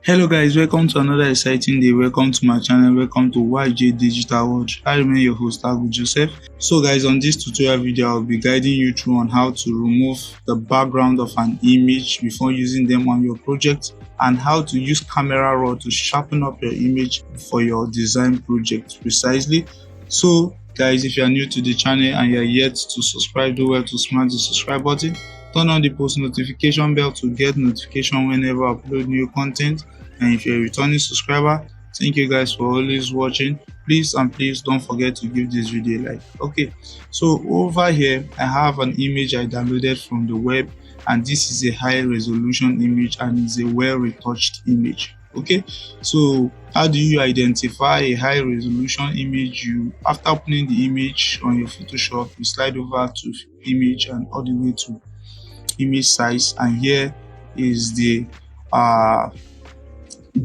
Hello guys, welcome to another exciting day. Welcome to my channel. Welcome to YJ Digital World. I remain your host, Agu Joseph. So guys, on this tutorial video, I'll be guiding you through on how to remove the background of an image before using them on your project, and how to use camera raw to sharpen up your image for your design project precisely. So guys, if you are new to the channel and you are yet to subscribe, do well to smash the subscribe button. Turn on the post notification bell to get notification whenever I upload new content. And if you're a returning subscriber, thank you guys for always watching. Please don't forget to give this video a like. Okay, so over here I have an image I downloaded from the web, and this is a high resolution image and is a well retouched image. Okay, so how do you identify a high resolution image? After opening the image on your Photoshop, you slide over to image and all the way to image size, and here is the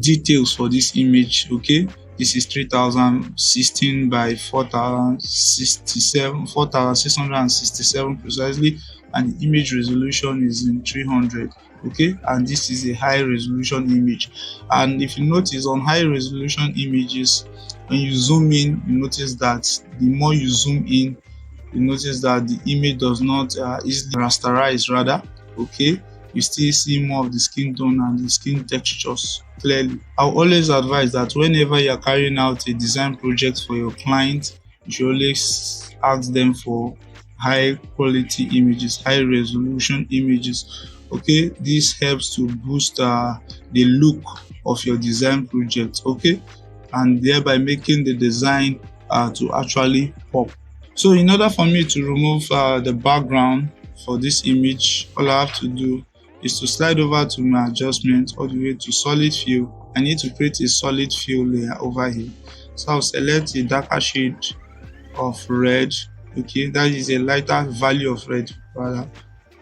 details for this image. Okay, this is 3016 by 4667 precisely, and the image resolution is in 300. Okay, and this is a high resolution image. And if you notice, on high resolution images, when you zoom in, you notice that the more you zoom in, you notice that the image does not easily rasterize. Rather, okay, you still see more of the skin tone and the skin textures clearly. I'll always advise that whenever you're carrying out a design project for your client, you should always ask them for high quality images, high resolution images. Okay, this helps to boost the look of your design project, okay, and thereby making the design to actually pop. So in order for me to remove the background for this image, all I have to do is to slide over to my adjustment all the way to solid fill. I need to create a solid fill layer over here. So I'll select a darker shade of red. Okay, that is a lighter value of red rather.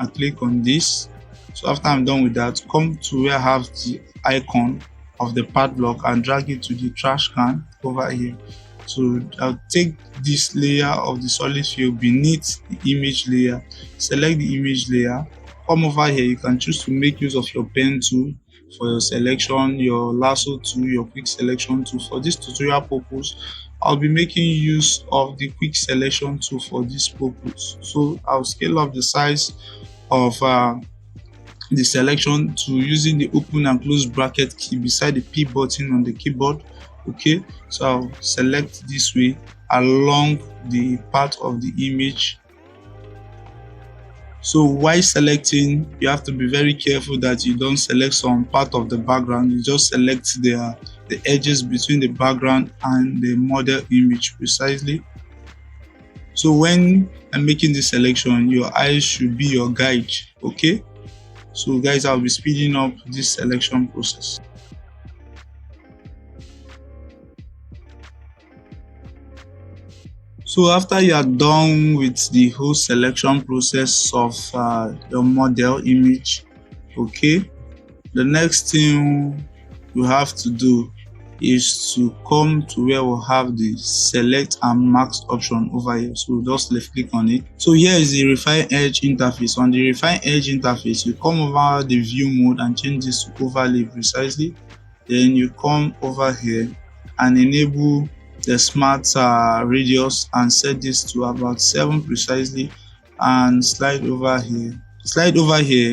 I click on this. So after I'm done with that, come to where I have the icon of the padlock and drag it to the trash can over here. So I'll take this layer of the solid fill beneath the image layer, select the image layer, come over here. You can choose to make use of your pen tool for your selection, your lasso tool, your quick selection tool. For this tutorial purpose, I'll be making use of the quick selection tool for this purpose. So I'll scale up the size of the selection tool using the open and close bracket key beside the P button on the keyboard. Okay, so I'll select this way along the part of the image. So while selecting, you have to be very careful that you don't select some part of the background. You just select the edges between the background and the model image precisely. So when I'm making this selection, your eyes should be your guide. Okay, so guys, I'll be speeding up this selection process. So after you are done with the whole selection process of the model image, okay, the next thing you have to do is to come to where we'll have the select and mask option over here. So just left click on it. So here is the refine edge interface. On the refine edge interface, you come over the view mode and change this to overlay precisely. Then you come over here and enable the smart radius and set this to about 7 precisely, and slide over here,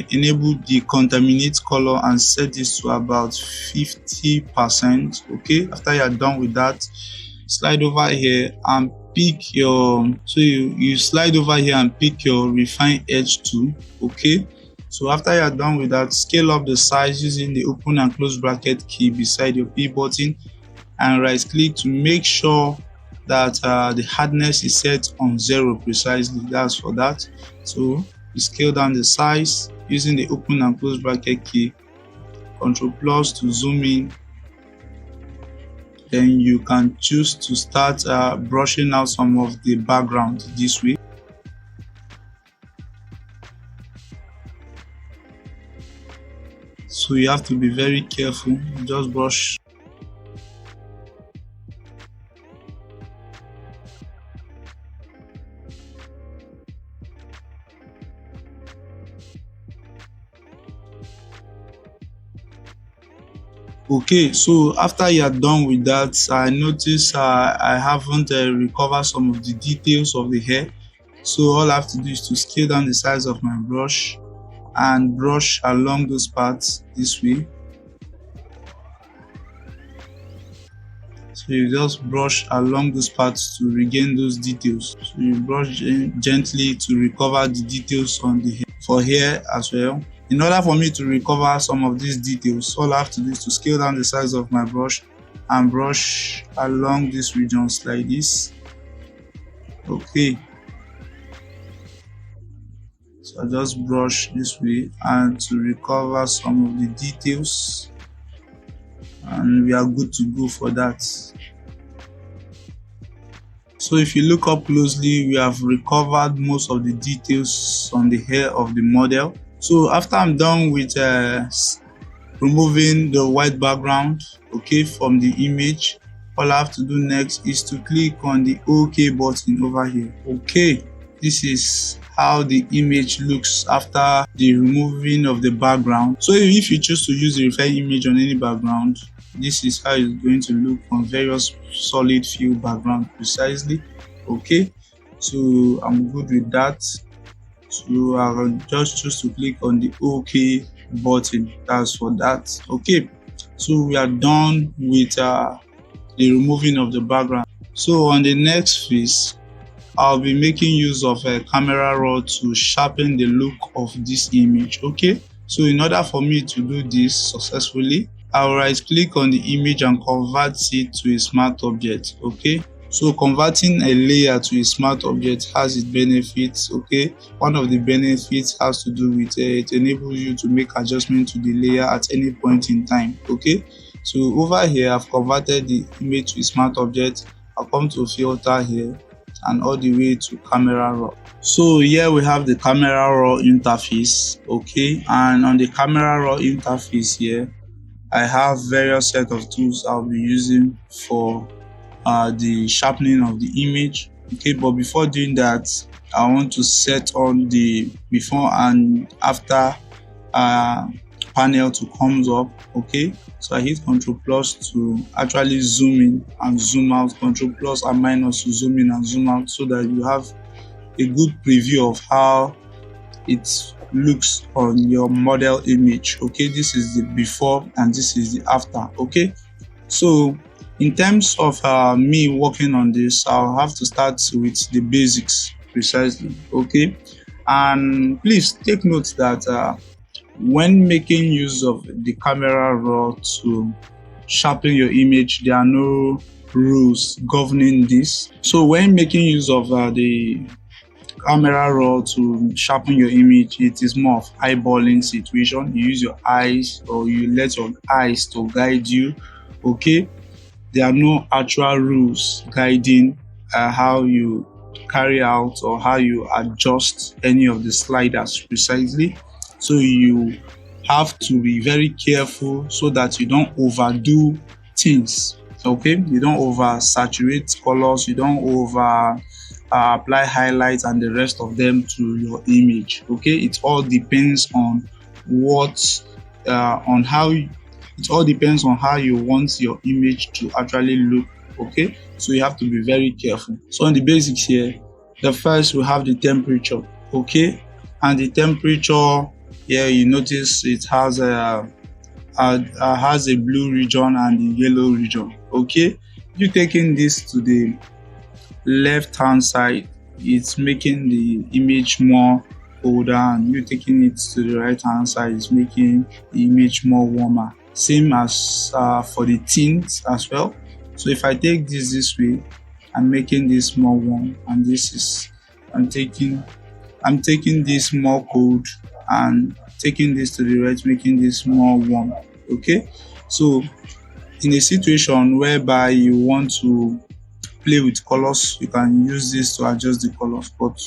enable the contaminate color and set this to about 50%. okay, after you are done with that, slide over here and pick your you slide over here and pick your refine edge tool. Okay, so after you are done with that, scale up the size using the open and close bracket key beside your P button, and right click to make sure that the hardness is set on 0 precisely. That's for that. So you scale down the size using the open and close bracket key, Ctrl+ to zoom in. Then you can choose to start brushing out some of the background this way. So you have to be very careful, just brush. Okay, so after you are done with that, I notice I haven't recovered some of the details of the hair. So all I have to do is to scale down the size of my brush and brush along those parts this way. So you just brush along those parts to regain those details. So you brush gently to recover the details on the hair, for hair as well. In order for me to recover some of these details, all I have to do is to scale down the size of my brush and brush along these regions like this. Okay, so I just brush this way and to recover some of the details, and we are good to go for that. So if you look up closely, we have recovered most of the details on the hair of the model. So after I'm done with removing the white background, okay, from the image, all I have to do next is to click on the OK button over here. Okay, this is how the image looks after the removing of the background. So if you choose to use the reference image on any background, this is how it's going to look on various solid fill background precisely. Okay, so I'm good with that. So I'll just choose to click on the OK button. That's for that. Okay, so we are done with the removing of the background. So on the next phase, I'll be making use of a camera raw to sharpen the look of this image. Okay, so in order for me to do this successfully, I'll right click on the image and convert it to a smart object. Okay, so converting a layer to a smart object has its benefits. Okay, one of the benefits has to do with it enables you to make adjustment to the layer at any point in time. Okay, so over here I've converted the image to a smart object. I'll come to filter here and all the way to camera raw. So here we have the camera raw interface. Okay, and on the camera raw interface here, I have various set of tools I'll be using for the sharpening of the image. Okay, but before doing that, I want to set on the before and after panel to comes up. Okay, so I hit Ctrl plus to actually zoom in and zoom out, Ctrl plus and minus to zoom in and zoom out, so that you have a good preview of how it looks on your model image. Okay, this is the before and this is the after. Okay, so in terms of me working on this, I'll have to start with the basics precisely. Okay, and please take note that when making use of the camera raw to sharpen your image, there are no rules governing this. So when making use of the camera raw to sharpen your image, it is more of eyeballing situation. You use your eyes, or you let your eyes to guide you. Okay, there are no actual rules guiding how you carry out or how you adjust any of the sliders precisely. So you have to be very careful so that you don't overdo things. Okay, you don't over saturate colors, you don't over apply highlights and the rest of them to your image. Okay, it all depends on what it all depends on how you want your image to actually look. Okay, so you have to be very careful. So on the basics here, the first we have the temperature. Okay, and the temperature here, you notice it has a blue region and the yellow region. Okay, you taking this to the left hand side, it's making the image more colder, and you taking it to the right hand side, it's making the image more warmer. Same as for the tints as well. So if I take this way, I'm making this more warm, and this is I'm taking this more cold and taking this to the right, making this more warm. Okay, so in a situation whereby you want to play with colors, you can use this to adjust the colors. But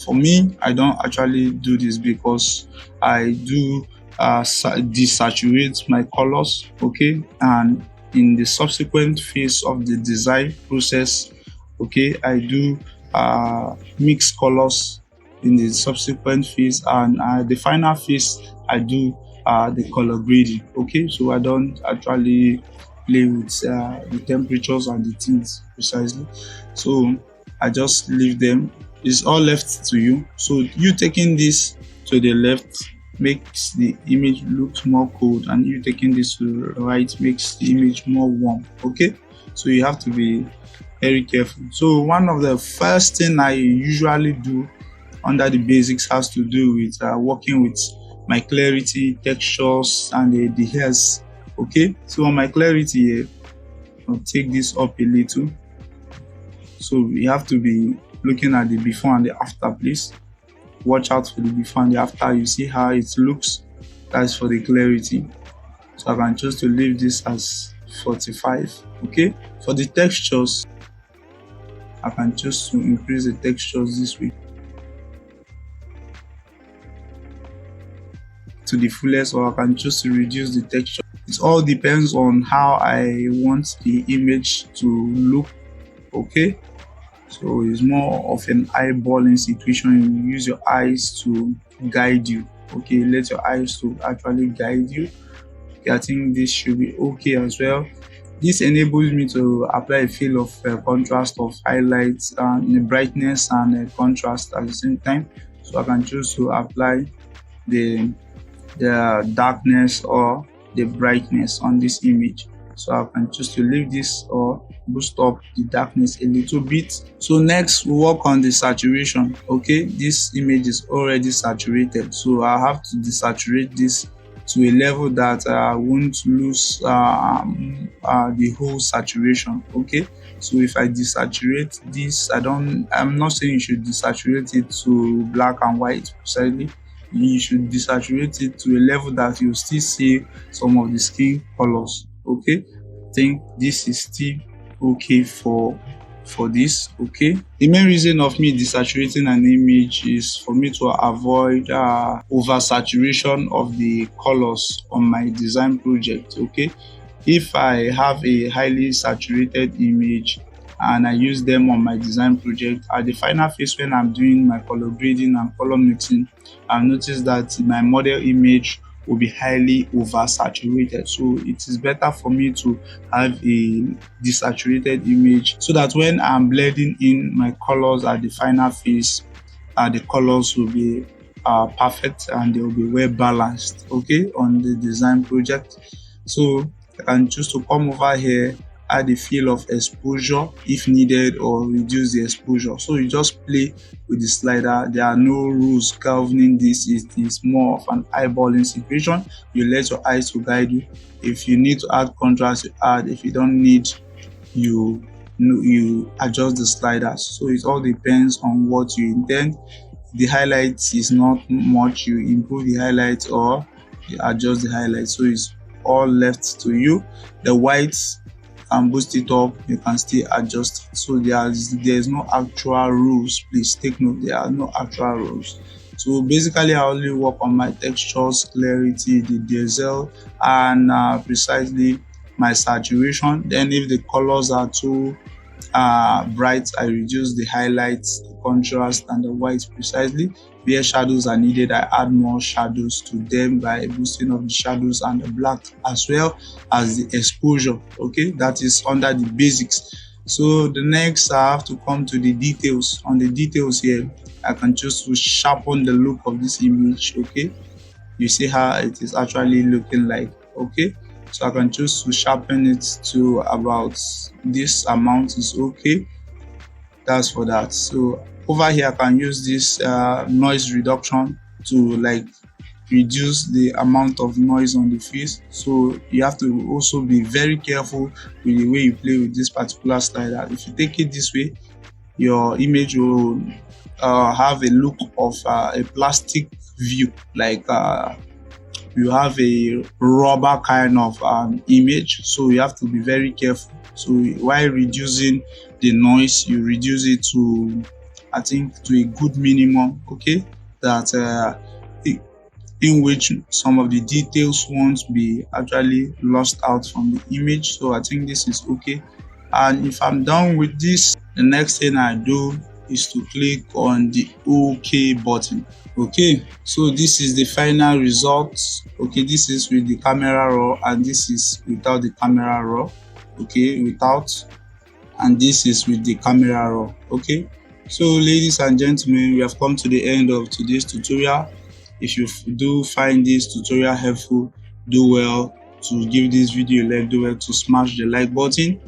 for me, I don't actually do this because I do desaturate my colors. Okay, and in the subsequent phase of the design process, okay, I do mix colors in the subsequent phase, and the final phase I do the color grading. Okay, so I don't actually play with the temperatures and the things precisely, so I just leave them. It's all left to you. So you taking this to the left makes the image look more cold, and you taking this to the right makes the image more warm. Okay, so you have to be very careful. So one of the first thing I usually do under the basics has to do with working with my clarity, textures, and the hairs. Okay, so on my clarity here, I'll take this up a little. So we have to be looking at the before and the after, please. Watch out for the before and the after. You see how it looks? That's for the clarity. So I can choose to leave this as 45. Okay, for the textures, I can choose to increase the textures this way to the fullest, or I can choose to reduce the texture. It all depends on how I want the image to look. Okay, so it's more of an eyeballing situation. You use your eyes to guide you. Okay, let your eyes to actually guide you. Okay, I think this should be okay as well. This enables me to apply a feel of contrast of highlights and brightness and contrast at the same time. So I can choose to apply the darkness or the brightness on this image. So I can choose to leave this or boost up the darkness a little bit. So next we work on the saturation. Okay, this image is already saturated, so I have to desaturate this to a level that I won't lose the whole saturation. Okay, so if I desaturate this, I'm not saying you should desaturate it to black and white precisely. You should desaturate it to a level that you still see some of the skin colors. Okay, I think this is still okay for this. Okay, the main reason of me desaturating an image is for me to avoid oversaturation of the colors on my design project. Okay, if I have a highly saturated image and I use them on my design project, at the final phase when I'm doing my color grading and color mixing, I've noticed that my model image will be highly oversaturated. So it is better for me to have a desaturated image, so that when I'm blending in my colors at the final phase, the colors will be perfect and they will be well balanced. Okay, on the design project. So I can choose to come over here, add a feel of exposure if needed, or reduce the exposure. So you just play with the slider. There are no rules governing this. It is more of an eyeballing situation. You let your eyes to guide you. If you need to add contrast, you add. If you don't need, you adjust the sliders. So it all depends on what you intend. The highlights is not much, you improve the highlights or you adjust the highlights. So it's all left to you. The whites and boost it up, you can still adjust it. So there's no actual rules. Please take note, there are no actual rules. So basically I only work on my textures, clarity, the diesel, and precisely my saturation. Then if the colors are too bright, I reduce the highlights, the contrast, and the whites precisely. Where shadows are needed, I add more shadows to them by boosting up the shadows and the black, as well as the exposure. Okay, that is under the basics. So the next I have to come to the details. On the details here, I can choose to sharpen the look of this image. Okay, you see how it is actually looking like. Okay, so I can choose to sharpen it to about this amount is okay. That's for that. So over here I can use this noise reduction to reduce the amount of noise on the face. So you have to also be very careful with the way you play with this particular slider. If you take it this way, your image will have a look of a plastic view, like you have a rubber kind of image. So you have to be very careful. So while reducing the noise, you reduce it to, I think, to a good minimum. Okay, that in which some of the details won't be actually lost out from the image. So I think this is okay. And if I'm done with this, the next thing I do is to click on the OK button. Okay, so this is the final result. Okay, this is with the camera raw and this is without the camera raw. Okay, without, and this is with the camera raw. Okay, so ladies and gentlemen, we have come to the end of today's tutorial. If you do find this tutorial helpful, do well to give this video a like, do well to smash the like button.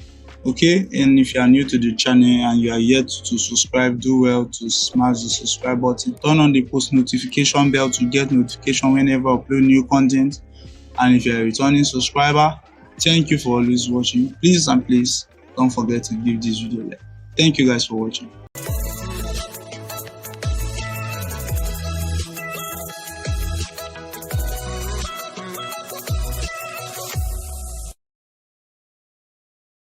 Okay, and if you are new to the channel and you are yet to subscribe, do well to smash the subscribe button. Turn on the post notification bell to get notification whenever I upload new content. And if you are a returning subscriber, thank you for always watching. Please and please don't forget to give this video a like. Thank you guys for watching.